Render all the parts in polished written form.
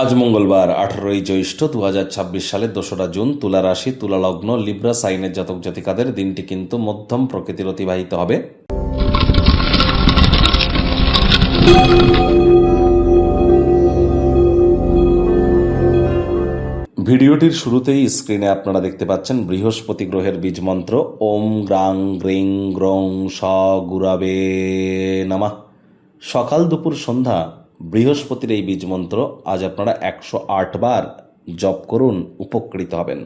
আজ মঙ্গলবার 18ই জ্যৈষ্ঠ 2026 সালের 2রা জুন। তুলা রাশি, তুলা লগ্ন, লিব্রা সাইনের জাতক জাতিকাদের দিনটি কিন্তু মধ্যম প্রকৃতির অতিবাহিত হবে। ভিডিওটির শুরুতেই স্ক্রিনে আপনারা দেখতে পাচ্ছেন বৃহস্পতি গ্রহের বীজ মন্ত্র ওম গ্রাং গ্রিং গ্রং স গুরাবে নমঃ। সকাল দুপুর সন্ধ্যা বৃহস্পতির এই বীজ মন্ত্র আজ আপনারা 108 বার জপ করুন, উপকৃত হবেন।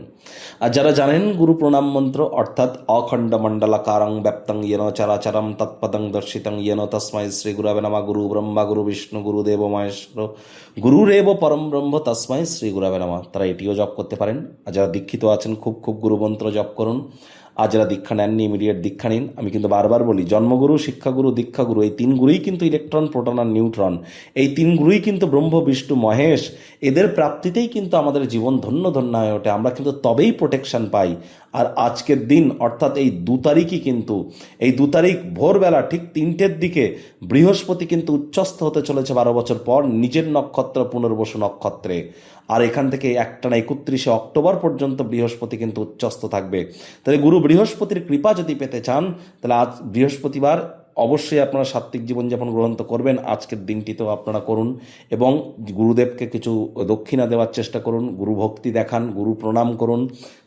আর যারা জানেন গুরু প্রণাম মন্ত্র অর্থাৎ অখণ্ড মণ্ডলাকারং ব্যাপ্তং ইয়েন চরাচরম তৎপদং দর্শিতং ইয়েন তস্মৈ শ্রী গুরবে নমঃ। গুরু ব্রহ্মা গুরু বিষ্ণু গুরুদেব মহেশ্বর গুরুরেব পরম ব্রহ্ম তস্মৈ শ্রী গুরবে নমঃ। তারা এটিও জপ করতে পারেন। আর যারা দীক্ষিত আছেন খুব গুরু মন্ত্র জপ করুন। আর যারা দীক্ষা নেননি ইমিডিয়েট দীক্ষা নিন। আমি কিন্তু বারবার বলি, জন্মগুরু, শিক্ষাগুরু, দীক্ষাগুরু এই তিন গুরুই কিন্তু ইলেকট্রন, প্রোটন আর নিউট্রন, এই তিন গুরুই কিন্তু ব্রহ্ম বিষ্ণু মহেশ। এদের প্রাপ্তিতেই কিন্তু আমাদের জীবন ধন্য ধন্য হয়ে ওঠে। আমরা কিন্তু তবেই প্রোটেকশন পাই। আর আজকের দিন অর্থাৎ এই 2 তারিখই কিন্তু, এই 2 তারিখ ভোরবেলা ঠিক 3টের দিকে বৃহস্পতি কিন্তু উচ্চস্থ হতে চলেছে 12 বছর পর নিজের নক্ষত্র পুনর্বসু নক্ষত্রে। আর এখান থেকে একটানা 31শে অক্টোবর পর্যন্ত বৃহস্পতি কিন্তু উচ্চস্থ থাকবে। তাহলে গুরু বৃহস্পতির কৃপা যদি পেতে চান তাহলে আজ বৃহস্পতিবার অবশ্যই আপনারা সাত্ত্বিক জীবনযাপন গ্রহণ তো করবেন, আজকের দিনটিতেও আপনারা করুন এবং গুরুদেবকে কিছু দক্ষিণা দেওয়ার চেষ্টা করুন, গুরু ভক্তি দেখান, গুরু প্রণাম করুন,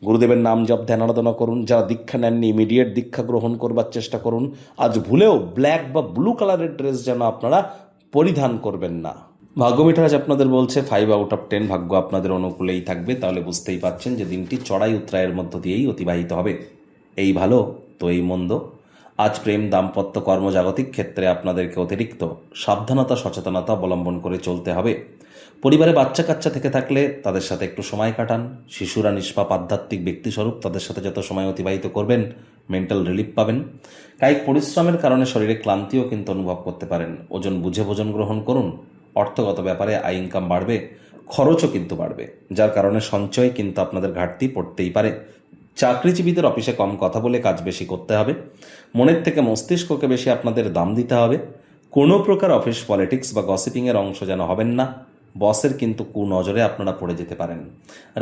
গুরুদেবের নাম জপ ধ্যান আরাধনা করুন। যারা দীক্ষা নেননি ইমিডিয়েট দীক্ষা গ্রহণ করবার চেষ্টা করুন। আজ ভুলেও ব্ল্যাক বা ব্লু কালারের ড্রেস যেন আপনারা পরিধান করবেন না। ভাগ্য মিটার আজ আপনাদের বলছে 5 আউট অফ 10 ভাগ্য আপনাদের অনুকূলেই থাকবে। তাহলে বুঝতেই পারছেন যে দিনটি চড়াই উতরায়ের মধ্য দিয়েই অতিবাহিত হবে। এই ভালো তো এই মন্দ। আজ প্রেম, দাম্পত্য, কর্মজাগতিক ক্ষেত্রে আপনাদেরকে অতিরিক্ত সাবধানতা সচেতনতা অবলম্বন করে চলতে হবে। পরিবারে বাচ্চা কাচ্চা থেকে থাকলে তাদের সাথে একটু সময় কাটান। শিশুরা নিষ্পাপ আধ্যাত্মিক ব্যক্তিস্বরূপ, তাদের সাথে যত সময় অতিবাহিত করবেন মেন্টাল রিলিফ পাবেন। কায়িক পরিশ্রমের কারণে শরীরে ক্লান্তিও কিন্তু অনুভব করতে পারেন। ওজন বুঝে ভোজন গ্রহণ করুন। অর্থগত ব্যাপারে আয় ইনকাম বাড়বে, খরচও কিন্তু বাড়বে, যার কারণে সঞ্চয় কিন্তু আপনাদের ঘাটতি পড়তেই পারে। চাকরিজীবীদের অফিসে কম কথা বলে কাজ বেশি করতে হবে। মনের থেকে মস্তিষ্ককে বেশি আপনাদের দাম দিতে হবে। কোনো প্রকার অফিস পলিটিক্স বা গসিপিংয়ের অংশ যেন হবেন না। বসের কিন্তু কুনজরে আপনারা পড়ে যেতে পারেন।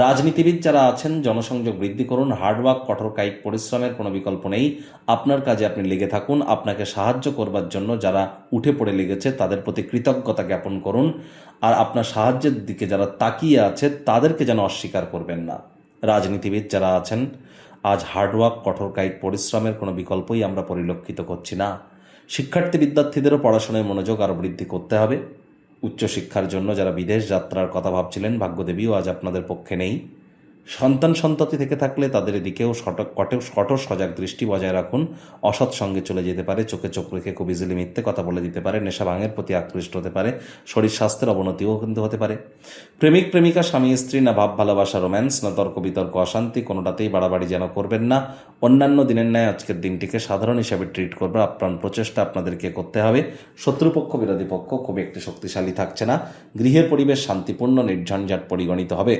রাজনীতিবিদ যারা আছেন জনসংযোগ বৃদ্ধি করুন। হার্ডওয়ার্ক, কঠোর কায়িক পরিশ্রমের কোনো বিকল্প নেই। আপনার কাজে আপনি লেগে থাকুন। আপনাকে সাহায্য করবার জন্য যারা উঠে পড়ে লেগেছে তাদের প্রতি কৃতজ্ঞতা জ্ঞাপন করুন। আর আপনার সাহায্যের দিকে যারা তাকিয়ে আছে তাদেরকে যেন অস্বীকার করবেন না। রাজনীতিবিদ যারা আছেন আজ হার্ডওয়ার্ক, কঠোর কায়িক পরিশ্রমের কোনো বিকল্পই আমরা পরিলক্ষিত করছি না। শিক্ষার্থী বিদ্যার্থীদেরও পড়াশোনায় মনোযোগ আরও বৃদ্ধি করতে হবে। উচ্চশিক্ষার জন্য যারা বিদেশ যাত্রার কথা ভাবছিলেন ভাগ্যদেবীও আজ আপনাদের পক্ষে নেই। সন্তান সন্ততি থেকে থাকলে তাদের দিকেও কঠোর সজাগ দৃষ্টি বজায় রাখুন। অসৎ সঙ্গে চলে যেতে পারে, চোখে চোখ রেখে খুব ইজিলি মিথ্যে কথা বলে দিতে পারে, নেশা ভাঙের প্রতি আকৃষ্ট হতে পারে, শরীর স্বাস্থ্যের অবনতিও কিন্তু হতে পারে। প্রেমিক প্রেমিকা, স্বামী স্ত্রী, না ভাব ভালোবাসা রোম্যান্স, না তর্ক বিতর্ক অশান্তি, কোনোটাতেই বাড়াবাড়ি যেন করবেন না। অন্যান্য দিনের ন্যায় আজকের দিনটিকে সাধারণ হিসাবে ট্রিট করবার আপ্রাণ প্রচেষ্টা আপনাদেরকে করতে হবে। শত্রুপক্ষ বিরোধী পক্ষ খুব একটি শক্তিশালী থাকছে না। গৃহের পরিবেশ শান্তিপূর্ণ, নির্ঝঞ্ঝাট পরিগণিত হবে।